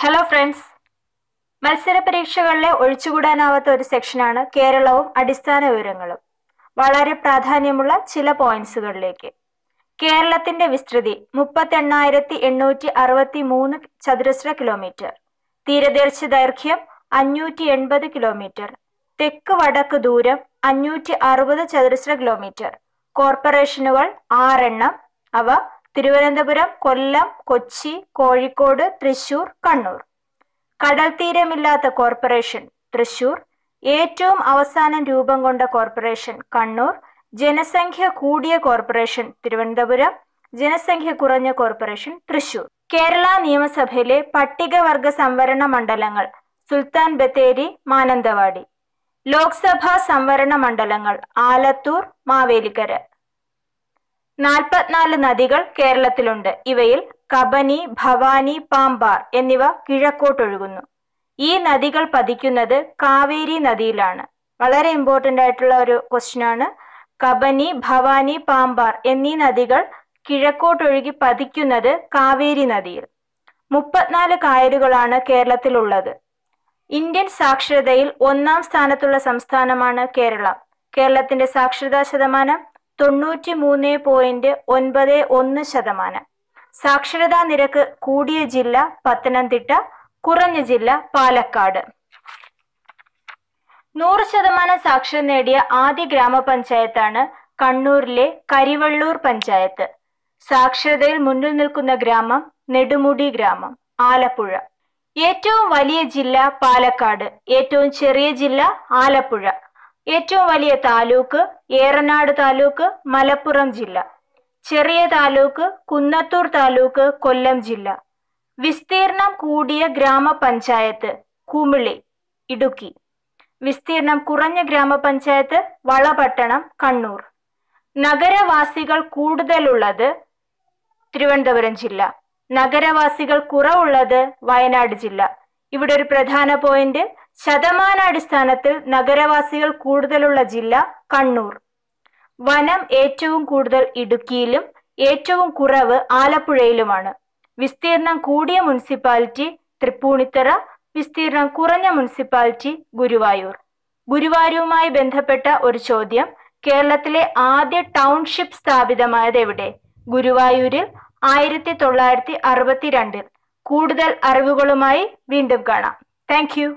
Hello friends, മത്സര പരീക്ഷകളിലെ ഒഴിച്ചുകൂടാനാവാത്ത ഒരു സെക്ഷനാണ് കേരളവും അടിസ്ഥാന വിവരങ്ങളും. വളരെ പ്രാധാന്യമുള്ള ചില പോയിന്റ്സുകളിലേക്ക്. കേരളത്തിന്റെ വിസ്തൃതി 38,863 ചതുരശ്ര കിലോമീറ്റർ. തീരദേശ ദൈർഘ്യം 580 കിലോമീറ്റർ. തെക്ക് വടക്ക് ദൂരം 560 ചതുരശ്ര കിലോമീറ്റർ. കോർപ്പറേഷനുകൾ 6 എണ്ണം. അവ തിരുവനന്തപുരം, കൊല്ലം, കൊച്ചി, കോഴിക്കോട്, തൃശൂർ, കണ്ണൂർ. കടൽ തീരമില്ലാത്ത കോർപ്പറേഷൻ തൃശൂർ. ഏറ്റവും അവസാനം രൂപം കൊണ്ട കോർപ്പറേഷൻ കണ്ണൂർ. ജനസംഖ്യ കൂടിയ കോർപ്പറേഷൻ തിരുവനന്തപുരം. ജനസംഖ്യ കുറഞ്ഞ കോർപ്പറേഷൻ തൃശൂർ. കേരള നിയമസഭയിലെ പട്ടികവർഗ സംവരണ മണ്ഡലങ്ങൾ സുൽത്താൻ ബത്തേരി, മാനന്തവാടി. ലോക്സഭാ സംവരണ മണ്ഡലങ്ങൾ ആലത്തൂർ, മാവേലിക്കര. 44 നദികൾ കേരളത്തിലുണ്ട്. ഇവയിൽ കബനി, ഭവാനി, പാമ്പാർ എന്നിവ കിഴക്കോട്ടൊഴുകുന്നു. ഈ നദികൾ പതിക്കുന്നത് കാവേരി നദിയിലാണ്. വളരെ ഇമ്പോർട്ടൻ്റ് ആയിട്ടുള്ള ഒരു ക്വസ്റ്റ്യൻ ആണ്. കബനി, ഭവാനി, പാമ്പാർ എന്നീ നദികൾ കിഴക്കോട്ടൊഴുകി പതിക്കുന്നത് കാവേരി നദിയിൽ. 34 കായലുകളാണ് കേരളത്തിലുള്ളത്. ഇന്ത്യൻ സാക്ഷരതയിൽ 1-ാം സ്ഥാനത്തുള്ള സംസ്ഥാനമാണ് കേരളം. കേരളത്തിന്റെ സാക്ഷരതാ ശതമാനം 93.91%. സാക്ഷരതാ നിരക്ക് കൂടിയ ജില്ല പത്തനംതിട്ട, കുറഞ്ഞ ജില്ല പാലക്കാട്. 100% സാക്ഷരത നേടിയ ആദ്യ ഗ്രാമപഞ്ചായത്താണ് കണ്ണൂരിലെ കരിവള്ളൂർ പഞ്ചായത്ത്. സാക്ഷരതയിൽ മുന്നിൽ നിൽക്കുന്ന ഗ്രാമം നെടുമുടി ഗ്രാമം, ആലപ്പുഴ. ഏറ്റവും വലിയ ജില്ല പാലക്കാട്. ഏറ്റവും ചെറിയ ജില്ല ആലപ്പുഴ. ഏറ്റവും വലിയ താലൂക്ക് ഏറനാട് താലൂക്ക്, മലപ്പുറം ജില്ല. ചെറിയ താലൂക്ക് കുന്നത്തൂർ താലൂക്ക്, കൊല്ലം ജില്ല. വിസ്തീർണം കൂടിയ ഗ്രാമപഞ്ചായത്ത് കുമിളി, ഇടുക്കി. വിസ്തീർണം കുറഞ്ഞ ഗ്രാമപഞ്ചായത്ത് വളപട്ടണം, കണ്ണൂർ. നഗരവാസികൾ കൂടുതലുള്ളത് തിരുവനന്തപുരം ജില്ല. നഗരവാസികൾ കുറവുള്ളത് വയനാട് ജില്ല. ഇവിടെ ഒരു പ്രധാന പോയിന്റ്, ശതമാനാടിസ്ഥാനത്തിൽ നഗരവാസികൾ കൂടുതലുള്ള ജില്ല കണ്ണൂർ. വനം ഏറ്റവും കൂടുതൽ ഇടുക്കിയിലും ഏറ്റവും കുറവ് ആലപ്പുഴയിലുമാണ്. വിസ്തീർണം കൂടിയ മുനിസിപ്പാലിറ്റി തൃപ്പൂണിത്തറ. വിസ്തീർണം കുറഞ്ഞ മുനിസിപ്പാലിറ്റി ഗുരുവായൂർ. ഗുരുവായൂരുമായി ബന്ധപ്പെട്ട ഒരു ചോദ്യം, കേരളത്തിലെ ആദ്യ ടൗൺഷിപ്പ് സ്ഥാപിതമായത് എവിടെ? ഗുരുവായൂരിൽ 1962. കൂടുതൽ അറിവുകളുമായി വീണ്ടും കാണാം. Thank you.